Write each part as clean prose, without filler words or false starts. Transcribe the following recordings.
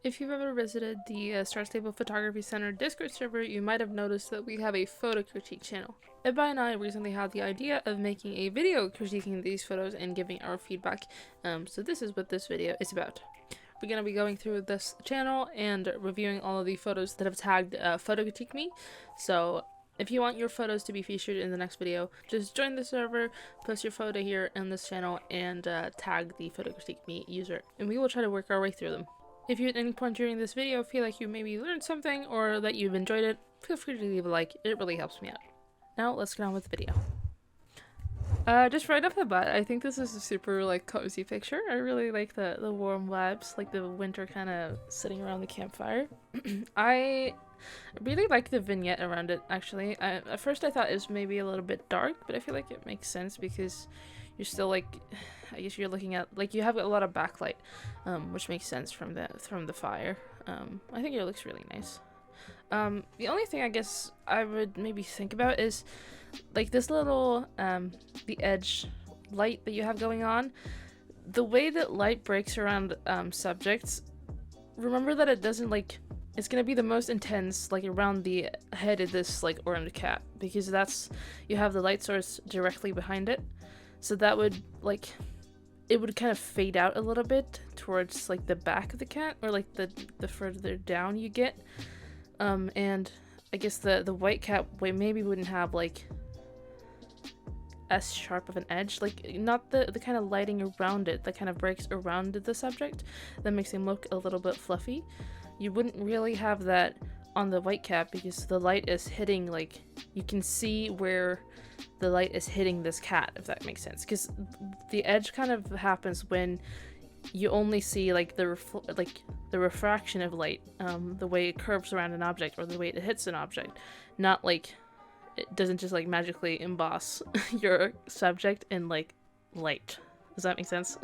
If you've ever visited the Star Stable Photography Center Discord server, you might have noticed that we have a photo critique channel. Ebba and I recently had the idea of making a video critiquing these photos and giving our feedback, so this is what this video is about. We're going to be going through this channel and reviewing all of the photos that have tagged Photo Critique Me, so if you want your photos to be featured in the next video, just join the server, post your photo here in this channel, and tag the Photo Critique Me user, and we will try to work our way through them. If you at any point during this video feel like you maybe learned something or that you've enjoyed it, feel free to leave a like, it really helps me out. Now let's get on with the video. Just right off the bat, I think this is a super cozy picture. I really like the warm vibes, like the winter kind of sitting around the campfire. I really like the vignette around it, actually. At first I thought it was maybe a little bit dark, but I feel like it makes sense because you're still I guess you're looking at, you have a lot of backlight, which makes sense from the fire. I think it looks really nice. The only thing I guess I would maybe think about is this little the edge light that you have going on. The way that light breaks around subjects, remember that it doesn't it's gonna be the most intense around the head of this orange cat, because you have the light source directly behind it. So that would, it would kind of fade out a little bit towards, the back of the cat, or, the further down you get. And I guess the white cat maybe wouldn't have, as sharp of an edge. Not the kind of lighting around it that kind of breaks around the subject that makes him look a little bit fluffy. You wouldn't really have that on the white cat because the light is hitting, you can see where the light is hitting this cat, if that makes sense, because the edge kind of happens when you only see the refraction of light, the way it curves around an object or the way it hits an object, not it doesn't just magically emboss your subject in light. Does that make sense?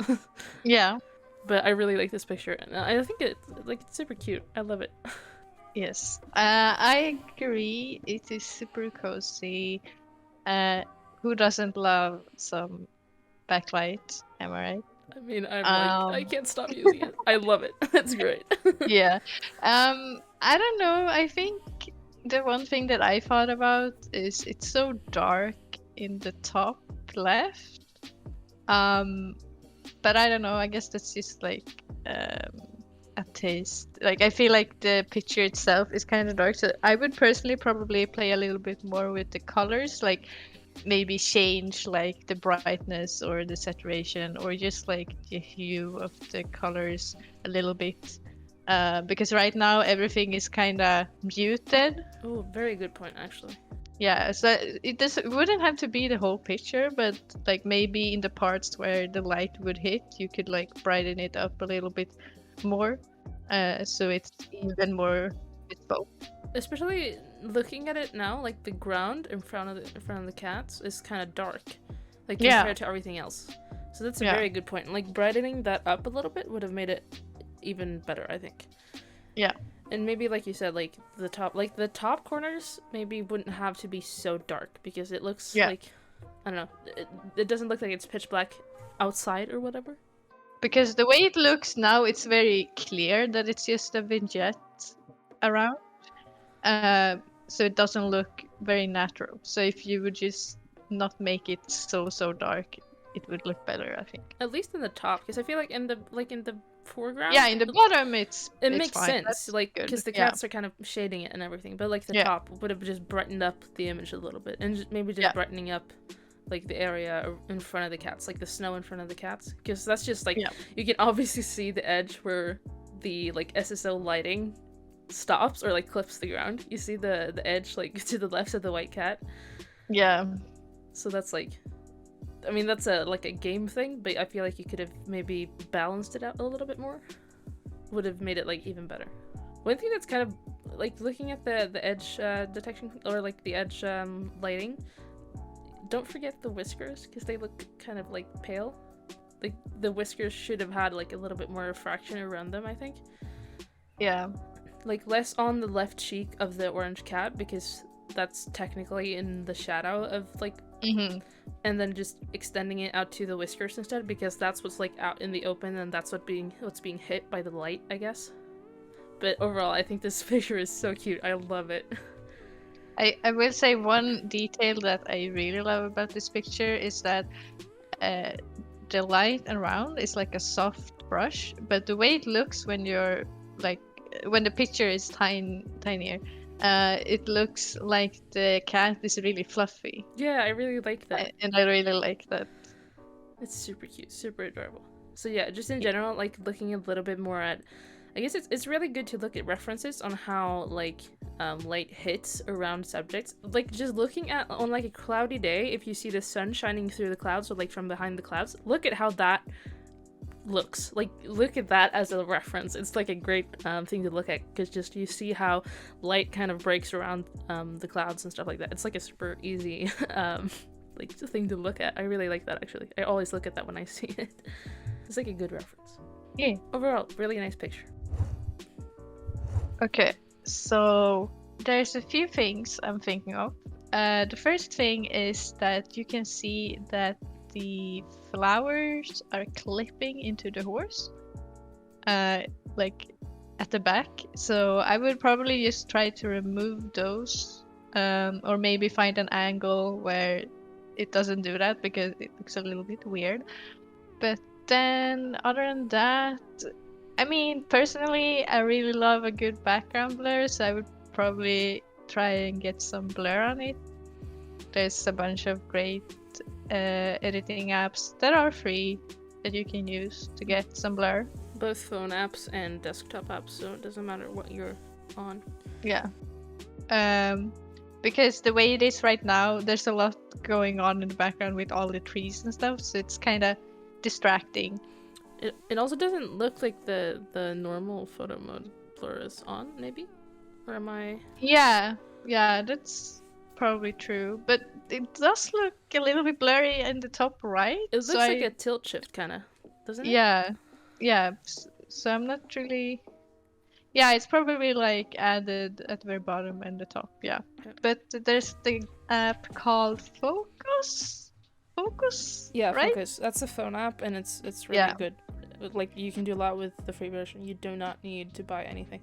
Yeah. But I really like this picture, and I think it's super cute. I love it. Yes, I agree. It is super cozy. Who doesn't love some backlight? Am I right? I mean, I can't stop using it. I love it. It's great. Yeah. I don't know. I think the one thing that I thought about is it's so dark in the top left. But I don't know. I guess that's just a taste. I feel like the picture itself is kind of dark, so I would personally probably play a little bit more with the colors, maybe change the brightness or the saturation, or just the hue of the colors a little bit, because right now everything is kind of muted. Oh, very good point, actually. Yeah, so it wouldn't have to be the whole picture, but maybe in the parts where the light would hit, you could brighten it up a little bit more, so it's even more bespoke. Especially looking at it now, the ground in front of the cats is kind of dark, compared to everything else. So that's a very good point. Brightening that up a little bit would have made it even better, I think. Yeah. And maybe the top corners maybe wouldn't have to be so dark, because it looks I don't know, it doesn't look like it's pitch black outside or whatever. Because the way it looks now, it's very clear that it's just a vignette around. So it doesn't look very natural. So if you would just not make it so dark, it would look better, I think. At least in the top, because I feel in the foreground. Yeah, in the bottom it makes fine. sense, because the cats are kind of shading it and everything. But the top would have just brightened up the image a little bit, and maybe brightening up the area in front of the cats, the snow in front of the cats, because that's just you can obviously see the edge where the SSO lighting stops or clips the ground. You see the edge to the left of the white cat. Yeah. So that's I mean, that's a game thing, but I feel you could have maybe balanced it out a little bit more. Would have made it even better. One thing that's kind of looking at the edge detection, or the edge lighting, don't forget the whiskers, because they look kind of pale. The whiskers should have had a little bit more refraction around them, I think. Yeah. Less on the left cheek of the orange cat, because that's technically in the shadow of and then just extending it out to the whiskers instead, because that's what's out in the open, and that's what's being hit by the light, I guess. But overall, I think this picture is so cute. I love it. I will say one detail that I really love about this picture is that the light around is like a soft brush, but the way it looks when you're like when the picture is tinier, it looks like the cat is really fluffy. Yeah, I really like that. And I really like that. It's super cute, super adorable. So yeah, just in general, like looking a little bit more at, I guess it's really good to look at references on how like light hits around subjects. Like just looking at on like a cloudy day, if you see the sun shining through the clouds or like from behind the clouds, look at how that looks. Like look at that as a reference. It's like a great thing to look at, because just you see how light kind of breaks around the clouds and stuff like that. It's like a super easy like thing to look at. I really like that actually. I always look at that when I see it. It's like a good reference. Yeah. Overall, really nice picture. Okay, so there's a few things I'm thinking of. The first thing is that you can see that the flowers are clipping into the horse, like at the back. So I would probably just try to remove those, or maybe find an angle where it doesn't do that, because it looks a little bit weird. But then other than that, I mean, personally, I really love a good background blur, so I would probably try and get some blur on it. There's a bunch of great editing apps that are free that you can use to get some blur. Both phone apps and desktop apps, so it doesn't matter what you're on. Yeah. Because the way it is right now, there's a lot going on in the background with all the trees and stuff, so it's kind of distracting. It also doesn't look like the normal photo mode blur is on, maybe? Or am I... Yeah, that's probably true. But it does look a little bit blurry in the top right. It looks like a tilt shift, kind of, doesn't it? Yeah. So I'm not really... Yeah, it's probably like added at the very bottom and the top, yeah. But there's the app called Focus? Yeah, right? Focus. That's a phone app, and it's really good. Like, you can do a lot with the free version. You do not need to buy anything.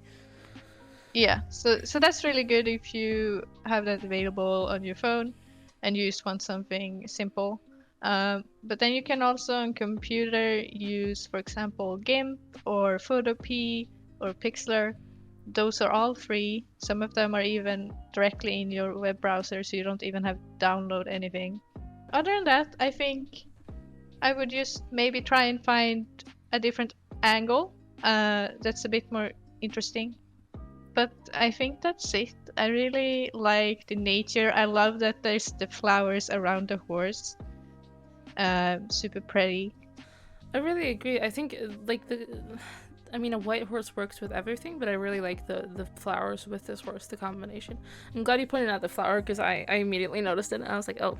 Yeah, so that's really good if you have that available on your phone and you just want something simple. But then you can also on computer use, for example, GIMP or Photopea or Pixlr. Those are all free. Some of them are even directly in your web browser, so you don't even have to download anything. Other than that, I think I would just maybe try and find a different angle that's a bit more interesting. But I think that's it. I really like the nature. I love that there's the flowers around the horse. Super pretty. I really agree. I think like a white horse works with everything, but I really like the flowers with this horse, the combination. I'm glad you pointed out the flower, because I immediately noticed it and I was like, oh.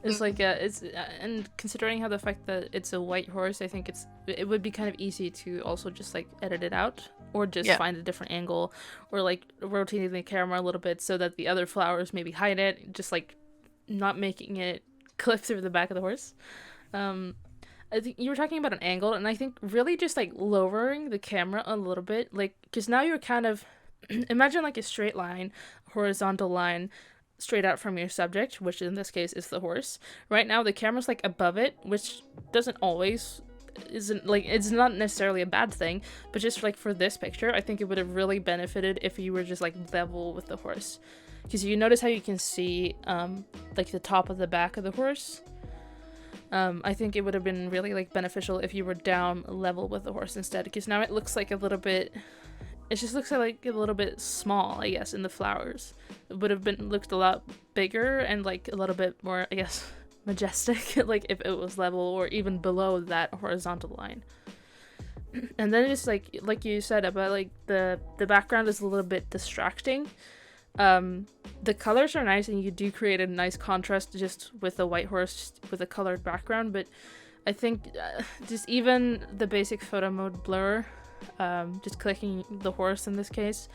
It's like and considering how the fact that it's a white horse, I think it would be kind of easy to also just like edit it out, or just find a different angle, or like rotating the camera a little bit so that the other flowers maybe hide it, just like not making it clip through the back of the horse. I think you were talking about an angle, and I think really just like lowering the camera a little bit, like, because now you're kind of imagine like a straight line, horizontal line straight out from your subject, which in this case is the horse. Right now the camera's like above it, which doesn't always isn't like, it's not necessarily a bad thing, but just like for this picture, I think it would have really benefited if you were just like level with the horse, because you notice how you can see like the top of the back of the horse. I think it would have been really like beneficial if you were down level with the horse instead, because now it looks like a little bit, it just looks like a little bit small, I guess, in the flowers. It would have looked a lot bigger and like a little bit more, I guess, majestic, like if it was level or even below that horizontal line. And then it's like you said about like the background is a little bit distracting. The colors are nice, and you do create a nice contrast just with the white horse with a colored background, but I think just even the basic photo mode blur, just clicking the horse in this case,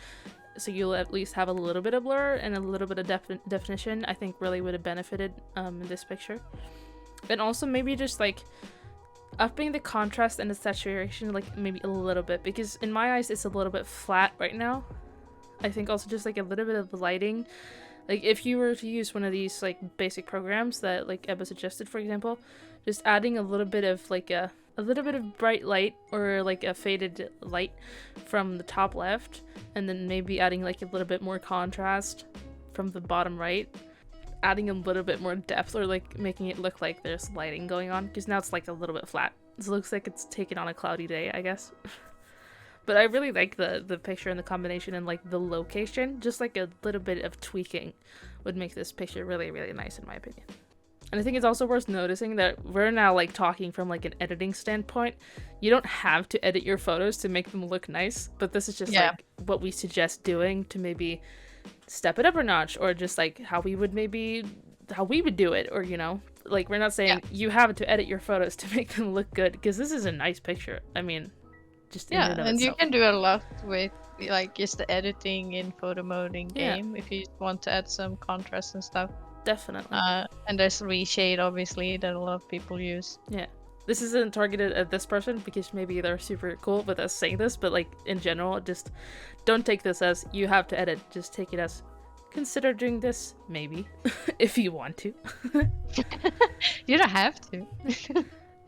so you'll at least have a little bit of blur and a little bit of definition, I think really would have benefited in this picture. And also maybe just like upping the contrast and the saturation like maybe a little bit, because in my eyes it's a little bit flat right now. I think also just like a little bit of lighting. Like if you were to use one of these like basic programs that like Ebba suggested, for example, just adding a little bit of like a little bit of bright light or like a faded light from the top left, and then maybe adding like a little bit more contrast from the bottom right, adding a little bit more depth, or like making it look like there's lighting going on, because now it's like a little bit flat. It looks like it's taken on a cloudy day, I guess. But I really like the picture and the combination and like the location. Just like a little bit of tweaking would make this picture really, really nice in my opinion. And I think it's also worth noticing that we're now like talking from like an editing standpoint. You don't have to edit your photos to make them look nice, but this is just like what we suggest doing to maybe step it up a notch, or just like how we would do it, or you know, like we're not saying you have to edit your photos to make them look good, because this is a nice picture. I mean, just in and of and itself. you can do a lot with like just the editing in photo mode in game if you want to add some contrast and stuff. Definitely. And there's reshade obviously that a lot of people use. Yeah. This isn't targeted at this person because maybe they're super cool with us saying this, but like in general, just don't take this as you have to edit. Just take it as consider doing this, maybe, if you want to. You don't have to.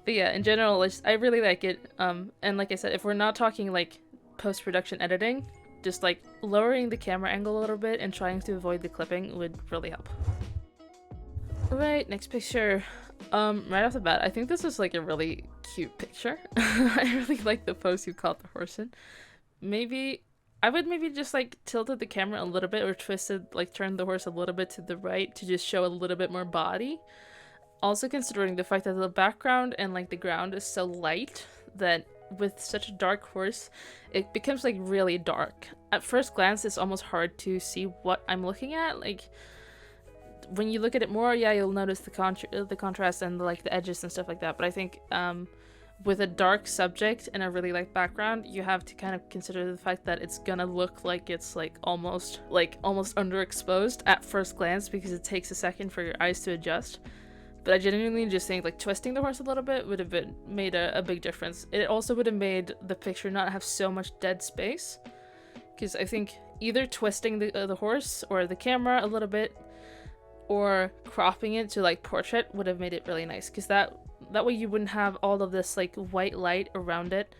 But yeah, in general, I really like it. And like I said, if we're not talking like post-production editing, just like lowering the camera angle a little bit and trying to avoid the clipping would really help. Alright, next picture. Right off the bat, I think this is like a really cute picture. I really like the pose you caught the horse in. I would maybe just like tilted the camera a little bit, or twisted, like turned the horse a little bit to the right to just show a little bit more body. Also considering the fact that the background and like the ground is so light that with such a dark horse, it becomes like really dark. At first glance, it's almost hard to see what I'm looking at. Like when you look at it more, yeah, you'll notice the contrast and like the edges and stuff like that. But I think with a dark subject and a really light background, you have to kind of consider the fact that it's gonna look like it's like almost underexposed at first glance, because it takes a second for your eyes to adjust. But I genuinely just think like twisting the horse a little bit would have made a big difference. It also would have made the picture not have so much dead space, because I think either twisting the horse or the camera a little bit, or cropping it to like portrait, would have made it really nice, because that way you wouldn't have all of this like white light around it,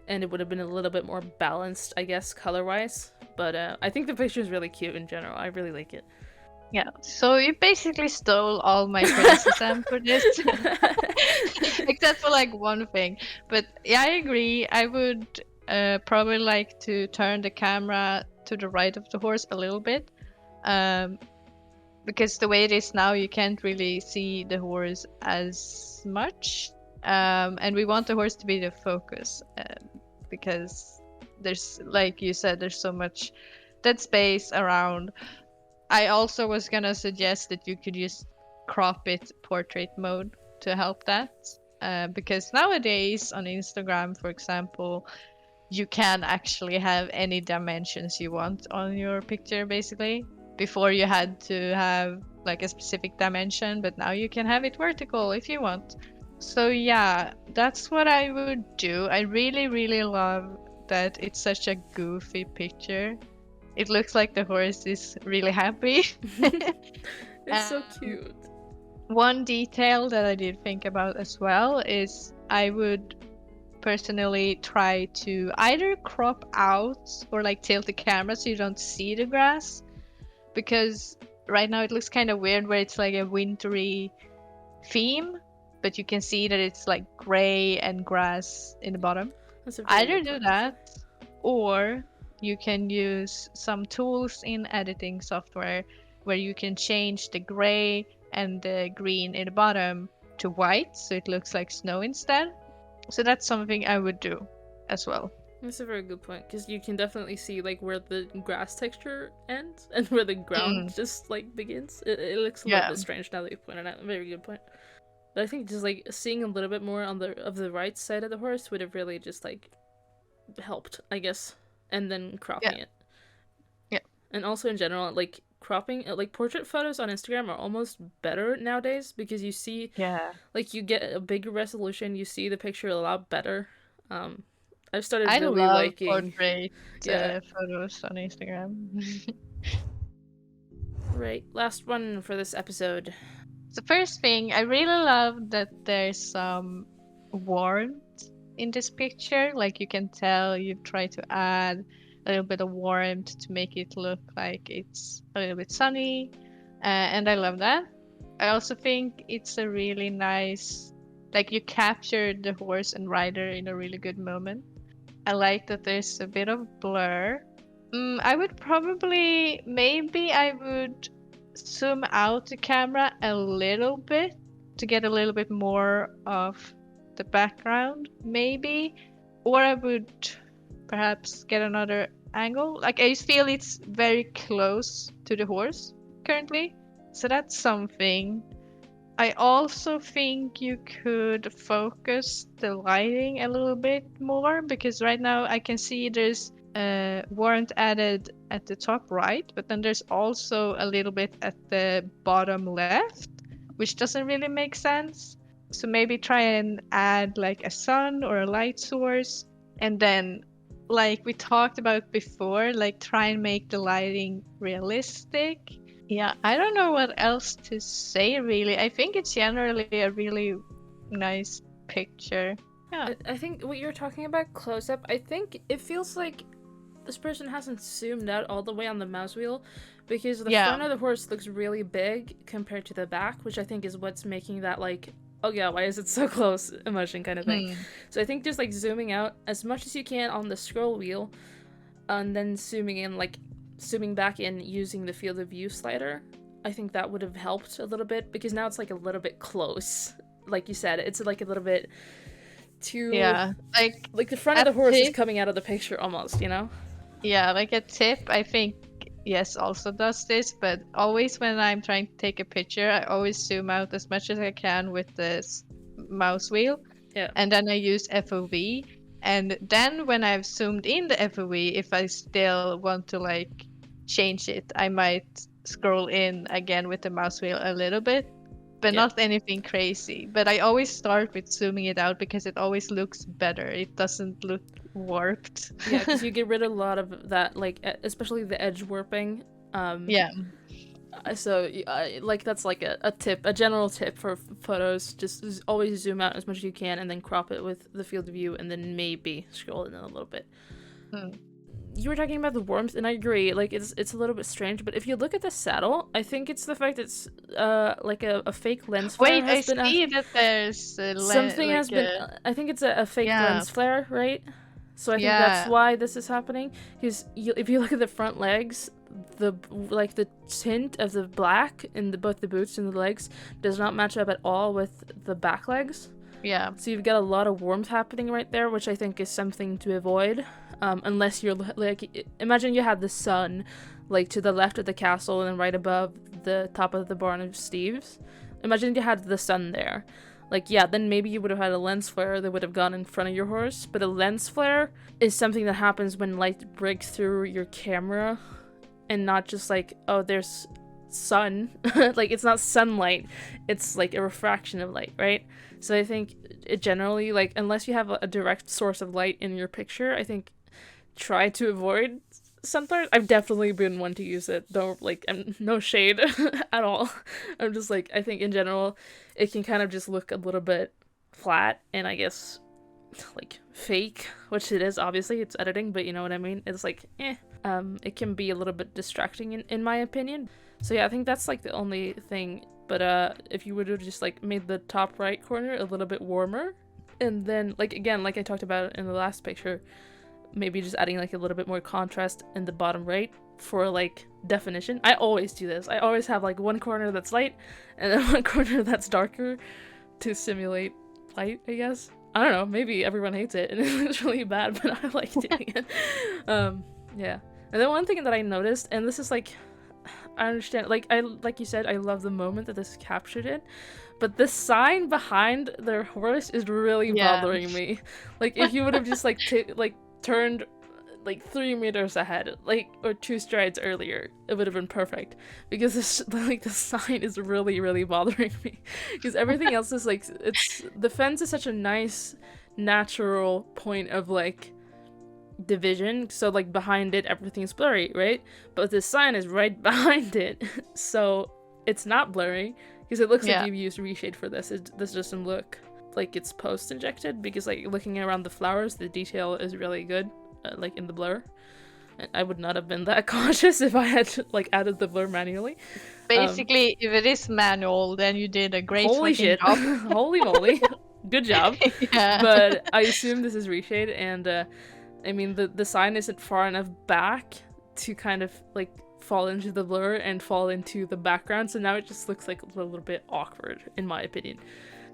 and it would have been a little bit more balanced, I guess, color-wise. But I think the picture is really cute in general. I really like it. Yeah, so you basically stole all my criticism for this, except for like one thing. But yeah, I agree. I would probably like to turn the camera to the right of the horse a little bit, because the way it is now, you can't really see the horse as much, and we want the horse to be the focus, because there's, like you said, there's so much dead space around. I also was gonna suggest that you could just crop it portrait mode to help that, because nowadays on Instagram, for example, you can actually have any dimensions you want on your picture. Basically, before you had to have like a specific dimension, but now you can have it vertical if you want. So yeah, that's what I would do. I really, really love that it's such a goofy picture. It looks like the horse is really happy. It's so cute. One detail that I did think about as well is I would personally try to either crop out or like tilt the camera so you don't see the grass, because right now it looks kind of weird where it's like a wintry theme, but you can see that it's like gray and grass in the bottom. Either do that, or you can use some tools in editing software where you can change the gray and the green in the bottom to white, so it looks like snow instead. So that's something I would do as well. That's a very good point, because you can definitely see like where the grass texture ends and where the ground just like begins. It looks a little bit strange now that you pointed out. Very good point. But I think just like seeing a little bit more on the right side of the horse would have really just like helped, I guess. And then cropping it. Yeah. And also in general, like cropping, like portrait photos on Instagram are almost better nowadays because you see, like you get a bigger resolution, you see the picture a lot better. I've started I really love liking portrait photos on Instagram. Right, last one for this episode. The first thing, I really love that there's some warmth in this picture. Like you can tell you've tried to add a little bit of warmth to make it look like it's a little bit sunny. And I love that. I also think it's a really nice, like you captured the horse and rider in a really good moment. I like that there's a bit of blur. I would probably, maybe I would zoom out the camera a little bit to get a little bit more of the background, maybe. Or I would perhaps get another angle. Like I feel it's very close to the horse currently. So that's something. I also think you could focus the lighting a little bit more because right now I can see there's warmth added at the top right, but then there's also a little bit at the bottom left, which doesn't really make sense. So maybe try and add like a sun or a light source, and then like we talked about before, like try and make the lighting realistic. Yeah, I don't know what else to say really. I think it's generally a really nice picture. Yeah. I think what you're talking about close up, I think it feels like this person hasn't zoomed out all the way on the mouse wheel because the front of the horse looks really big compared to the back, which I think is what's making that like, oh yeah, why is it so close emotion kind of thing. So I think just like zooming out as much as you can on the scroll wheel and then zooming back in using the field of view slider, I think that would have helped a little bit because now it's like a little bit close. Like you said, it's like a little bit too like the front of the horse is coming out of the picture almost, you know? Yeah, like a tip, I think yes also does this, but always when I'm trying to take a picture, I always zoom out as much as I can with the mouse wheel. Yeah. And then I use FOV. And then when I've zoomed in the FOV, if I still want to like change it, I might scroll in again with the mouse wheel a little bit, but not anything crazy. But I always start with zooming it out because it always looks better. It doesn't look warped. Yeah, because you get rid of a lot of that, like especially the edge warping. So like that's like a tip, a general tip for photos. Just always zoom out as much as you can and then crop it with the field of view and then maybe scroll in a little bit. You were talking about the warmth and I agree, like it's a little bit strange, but if you look at the saddle, I think it's the fact it's like a fake lens flare. Wait, I see that there's something has been I think it's a fake lens flare, right? So I think that's why this is happening, because if you look at the front legs, the tint of the black in both the boots and the legs does not match up at all with the back legs. Yeah. So you've got a lot of warmth happening right there, which I think is something to avoid. Unless you're like, imagine you had the sun like to the left of the castle and then right above the top of the barn of Steve's. Imagine you had the sun there. Like, yeah, then maybe you would have had a lens flare that would have gone in front of your horse. But a lens flare is something that happens when light breaks through your camera and not just like, oh, there's sun. Like, it's not sunlight. It's like a refraction of light, right? So I think it generally, like, unless you have a direct source of light in your picture, I think try to avoid sun flares. I've definitely been one to use it. Don't, like, no shade at all. I'm just like, I think in general, it can kind of just look a little bit flat and I guess, like, fake, which it is, obviously. It's editing, but you know what I mean? It's like, it can be a little bit distracting in my opinion. So yeah, I think that's, like, the only thing. But if you would have just, like, made the top right corner a little bit warmer, and then, like, again, like I talked about in the last picture, maybe just adding, like, a little bit more contrast in the bottom right for, like, definition. I always do this. I always have, like, one corner that's light, and then one corner that's darker to simulate light, I guess. I don't know, maybe everyone hates it, and it's really bad, but I like doing it. Yeah. And then one thing that I noticed, and this is, like, I understand, like you said, I love the moment that this captured it, but the sign behind their horse is really bothering me. Like, if you would have just, like, turned, like 3 meters ahead, like, or 2 strides earlier, it would have been perfect. Because this, like, the sign is really, really bothering me. Because everything else is like, the fence is such a nice, natural point of like division. So like behind it, everything's blurry, right? But the sign is right behind it, so it's not blurry. Because it looks like you've used reshade for this. This doesn't look like it's post-injected, because like looking around the flowers, the detail is really good, like in the blur. And I would not have been that cautious if I had like added the blur manually. Basically, if it is manual, then you did a great holy shit job. Holy moly, good job. Yeah. But I assume this is reshade, and I mean the sign isn't far enough back to kind of like fall into the blur and fall into the background, so now it just looks like a little bit awkward, in my opinion.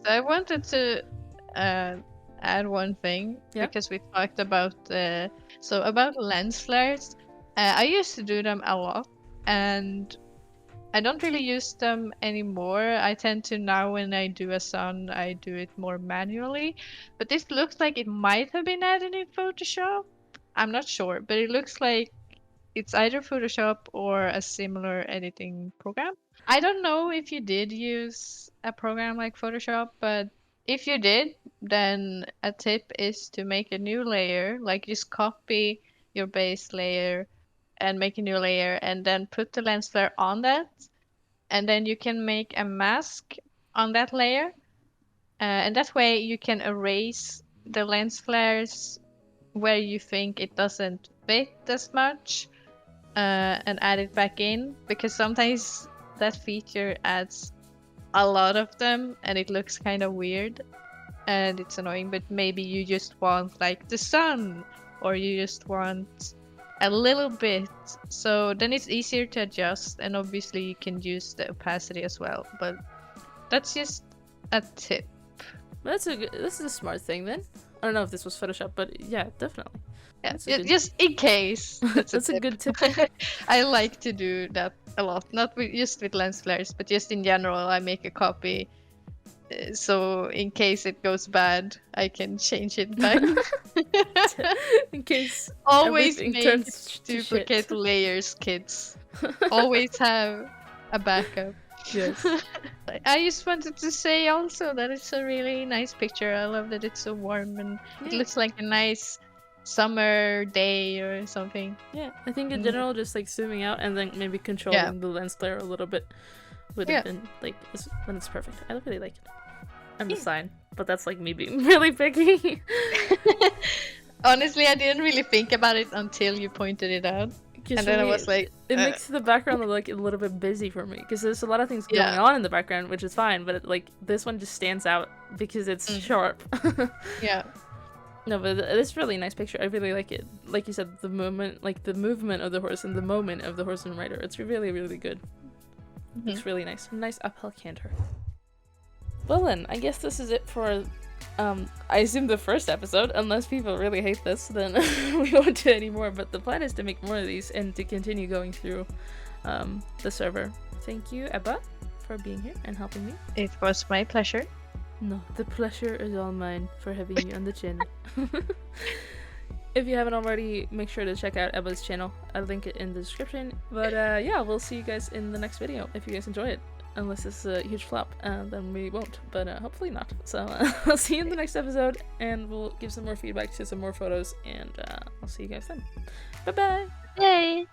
So I wanted to add one thing, because we talked about about lens flares. I used to do them a lot, and I don't really use them anymore. I tend to now, when I do a sun, I do it more manually. But this looks like it might have been added in Photoshop. I'm not sure, but it looks like it's either Photoshop or a similar editing program. I don't know if you did use a program like Photoshop, but if you did, then a tip is to make a new layer, like just copy your base layer and make a new layer, and then put the lens flare on that, and then you can make a mask on that layer, and that way you can erase the lens flares where you think it doesn't fit as much, and add it back in, because sometimes that feature adds a lot of them and it looks kind of weird and it's annoying. But maybe you just want like the sun, or you just want a little bit, so then it's easier to adjust, and obviously you can use the opacity as well. But that's just a tip. This is a smart thing then. I don't know if this was Photoshop, but yeah, definitely. Yeah, just in case. That's a good tip. I like to do that a lot, not just with lens flares, but just in general. I make a copy, so in case it goes bad, I can change it back. In case always everything make turns duplicate layers, kids. Always have a backup. Yes. I just wanted to say also that it's a really nice picture. I love that it's so warm, and it looks like a nice summer day or something. Yeah, I think in general, just like zooming out and then maybe controlling the lens flare a little bit would have been like, when it's perfect. I really like it. And the sign, but that's like me being really picky. Honestly, I didn't really think about it until you pointed it out. And then I was like, it makes the background look like a little bit busy for me, because there's a lot of things going on in the background, which is fine, but like this one just stands out because it's sharp. Yeah. No, but it's really nice picture. I really like it. Like you said, the movement of the horse and the moment of the horse and rider. It's really, really good. It's really nice. Nice uphill canter. Well then, I guess this is it for, I assume the first episode. Unless people really hate this, then we won't do any more. But the plan is to make more of these and to continue going through the server. Thank you, Ebba, for being here and helping me. It was my pleasure. No, the pleasure is all mine for having you on the channel. If you haven't already, make sure to check out Ebba's channel. I'll link it in the description. But yeah, we'll see you guys in the next video if you guys enjoy it. Unless it's a huge flop, then we won't. But hopefully not. So I'll see you in the next episode, and we'll give some more feedback to some more photos, and I'll see you guys then. Bye-bye! Yay!